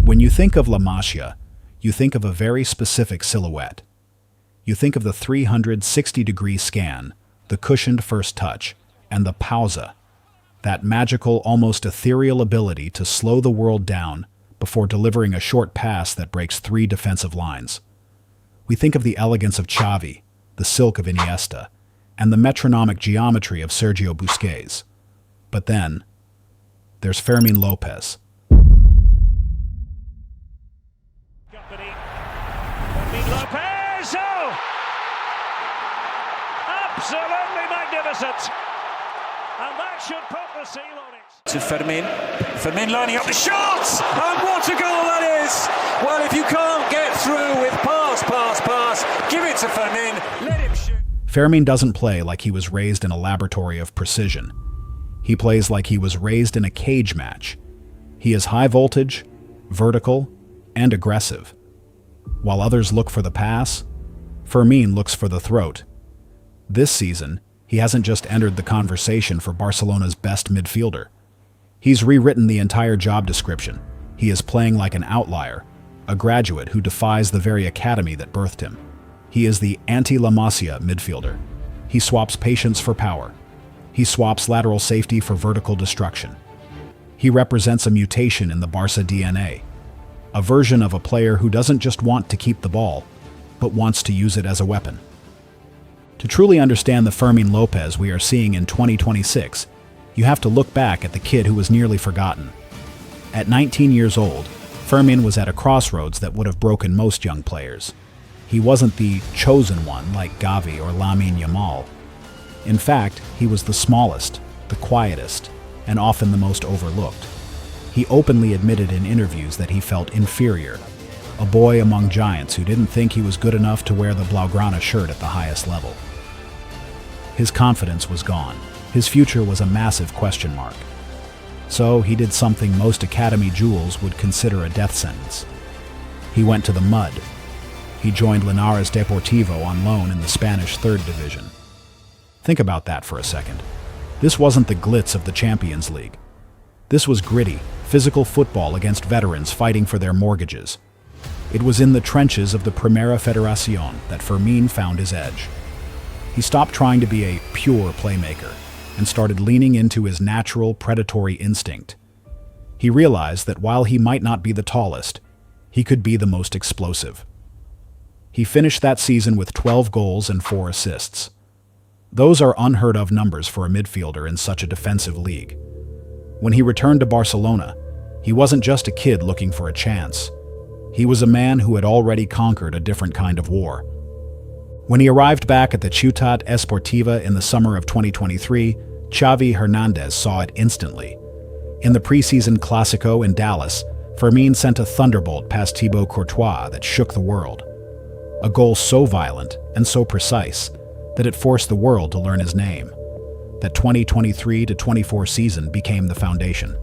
When you think of La Masia, you think of a very specific silhouette. You think of the 360-degree scan, the cushioned first touch, and the pausa, that magical, almost ethereal ability to slow the world down before delivering a short pass that breaks 3 defensive lines. We think of the elegance of Xavi, the silk of Iniesta, and the metronomic geometry of Sergio Busquets. But then, there's Fermín López. Fermín López! Oh! Absolutely magnificent! And that should put the seal on it. To Fermín. Fermín lining up the shots! And what a goal that is! Well, if you can't get through with pass, give it to Fermín, let him shoot. Fermín doesn't play like he was raised in a laboratory of precision. He plays like he was raised in a cage match. He is high voltage, vertical, and aggressive. While others look for the pass, Fermín looks for the throat. This season, he hasn't just entered the conversation for Barcelona's best midfielder. He's rewritten the entire job description. He is playing like an outlier, a graduate who defies the very academy that birthed him. He is the anti-La Masia midfielder. He swaps patience for power. He swaps lateral safety for vertical destruction. He represents a mutation in the Barça DNA, a version of a player who doesn't just want to keep the ball, but wants to use it as a weapon. To truly understand the Fermín López we are seeing in 2026, you have to look back at the kid who was nearly forgotten. At 19 years old, Fermín was at a crossroads that would have broken most young players. He wasn't the chosen one like Xavi or Lamine Yamal. In fact, he was the smallest, the quietest, and often the most overlooked. He openly admitted in interviews that he felt inferior, a boy among giants who didn't think he was good enough to wear the Blaugrana shirt at the highest level. His confidence was gone. His future was a massive question mark. So he did something most academy jewels would consider a death sentence. He went to the mud. He joined Linares Deportivo on loan in the Spanish 3rd Division. Think about that for a second. This wasn't the glitz of the Champions League. This was gritty, physical football against veterans fighting for their mortgages. It was in the trenches of the Primera Federación that Fermín found his edge. He stopped trying to be a pure playmaker and started leaning into his natural predatory instinct. He realized that while he might not be the tallest, he could be the most explosive. He finished that season with 12 goals and 4 assists. Those are unheard of numbers for a midfielder in such a defensive league. When he returned to Barcelona, he wasn't just a kid looking for a chance. He was a man who had already conquered a different kind of war. When he arrived back at the Ciutat Esportiva in the summer of 2023, Xavi Hernandez saw it instantly. In the preseason Clásico in Dallas, Fermín sent a thunderbolt past Thibaut Courtois that shook the world. A goal so violent and so precise that it forced the world to learn his name. That 2023-24 season became the foundation.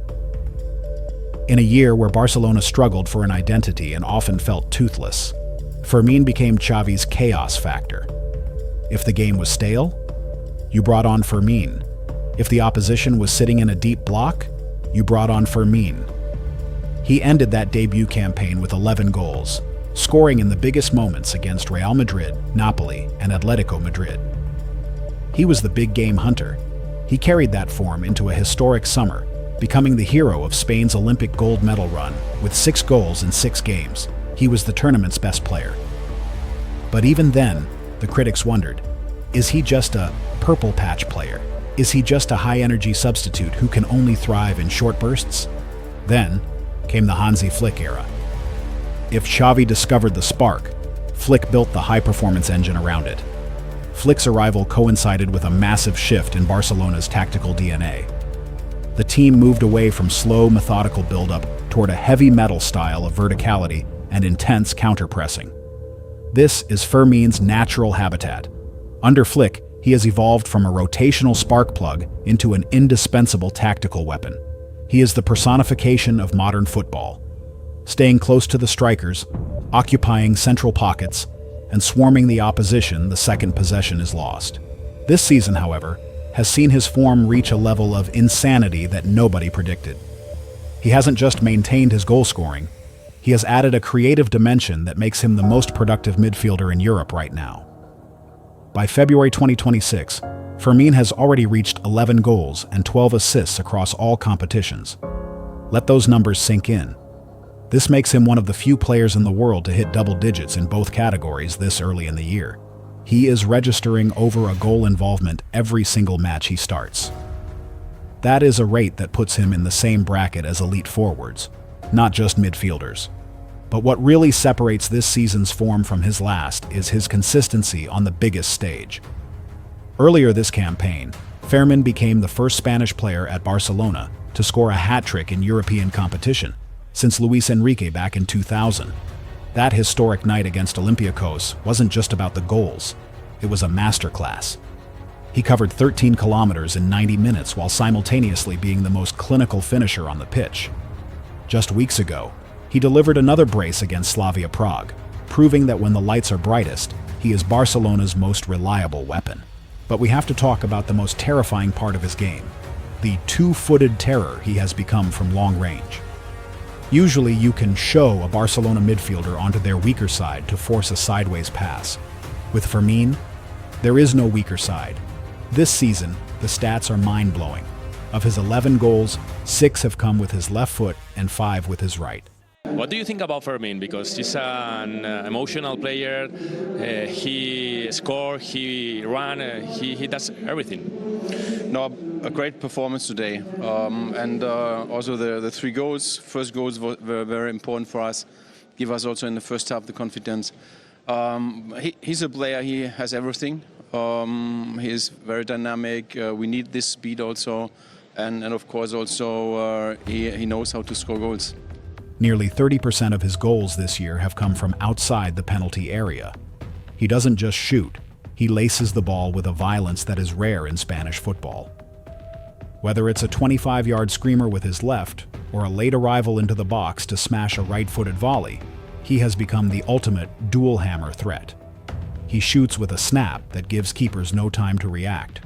In a year where Barcelona struggled for an identity and often felt toothless, Fermín became Xavi's chaos factor. If the game was stale, you brought on Fermín. If the opposition was sitting in a deep block, you brought on Fermín. He ended that debut campaign with 11 goals, scoring in the biggest moments against Real Madrid, Napoli, and Atletico Madrid. He was the big game hunter. He carried that form into a historic summer, becoming the hero of Spain's Olympic gold medal run with 6 goals in 6 games. He was the tournament's best player. But even then, the critics wondered, is he just a purple patch player? Is he just a high-energy substitute who can only thrive in short bursts? Then came the Hansi Flick era. If Xavi discovered the spark, Flick built the high-performance engine around it. Flick's arrival coincided with a massive shift in Barcelona's tactical DNA. The team moved away from slow, methodical build-up toward a heavy metal style of verticality and intense counter-pressing. This is Fermín's natural habitat. Under Flick, he has evolved from a rotational spark plug into an indispensable tactical weapon. He is the personification of modern football, staying close to the strikers, occupying central pockets, and swarming the opposition the second possession is lost. This season, however, has seen his form reach a level of insanity that nobody predicted. He hasn't just maintained his goal scoring, He has added a creative dimension that makes him the most productive midfielder in Europe right now. By February 2026, Fermín has already reached 11 goals and 12 assists across all competitions. Let those numbers sink in. This makes him one of the few players in the world to hit double digits in both categories this early in the year. He is registering over a goal involvement every single match he starts. That is a rate that puts him in the same bracket as elite forwards, not just midfielders. But what really separates this season's form from his last is his consistency on the biggest stage. Earlier this campaign, Fermín became the first Spanish player at Barcelona to score a hat-trick in European competition since Luis Enrique back in 2000. That historic night against Olympiacos wasn't just about the goals, it was a masterclass. He covered 13 kilometers in 90 minutes while simultaneously being the most clinical finisher on the pitch. Just weeks ago, he delivered another brace against Slavia Prague, proving that when the lights are brightest, he is Barcelona's most reliable weapon. But we have to talk about the most terrifying part of his game, the two-footed terror he has become from long range. Usually you can show a Barcelona midfielder onto their weaker side to force a sideways pass. With Fermín, there is no weaker side. This season, the stats are mind-blowing. Of his 11 goals, 6 have come with his left foot and 5 with his right. What do you think about Fermín? Because he's an emotional player. He scores, he runs, he does everything. No, a great performance today, and also the 3 goals. First goals were very important for us. Give us also in the first half the confidence. He's a player. He has everything. He is very dynamic. We need this speed also, and of course also he knows how to score goals. Nearly 30% of his goals this year have come from outside the penalty area. He doesn't just shoot, he laces the ball with a violence that is rare in Spanish football. Whether it's a 25-yard screamer with his left, or a late arrival into the box to smash a right-footed volley, he has become the ultimate dual-hammer threat. He shoots with a snap that gives keepers no time to react.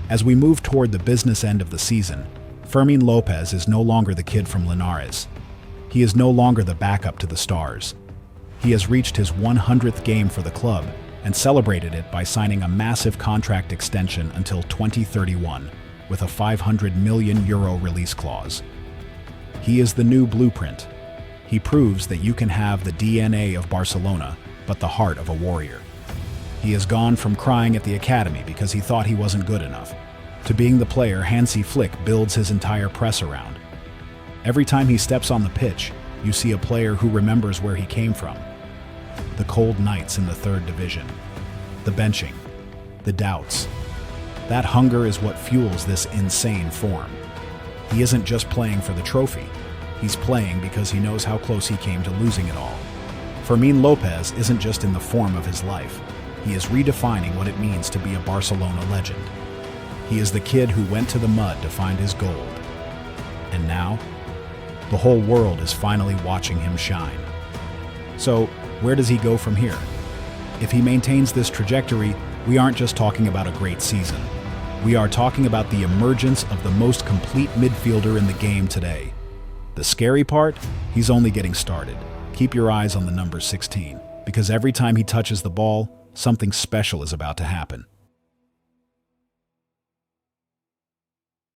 As we move toward the business end of the season, Fermín López is no longer the kid from Linares. He is no longer the backup to the stars. He has reached his 100th game for the club and celebrated it by signing a massive contract extension until 2031 with a €500 million release clause. He is the new blueprint. He proves that you can have the DNA of Barcelona, but the heart of a warrior. He has gone from crying at the academy because he thought he wasn't good enough, to being the player Hansi Flick builds his entire press around. Every time he steps on the pitch, you see a player who remembers where he came from. The cold nights in the 3rd division, the benching, the doubts. That hunger is what fuels this insane form. He isn't just playing for the trophy. He's playing because he knows how close he came to losing it all. Fermín López isn't just in the form of his life. He is redefining what it means to be a Barcelona legend. He is the kid who went to the mud to find his gold. And now, the whole world is finally watching him shine. So, where does he go from here? If he maintains this trajectory, we aren't just talking about a great season. We are talking about the emergence of the most complete midfielder in the game today. The scary part? He's only getting started. Keep your eyes on the number 16, because every time he touches the ball, something special is about to happen.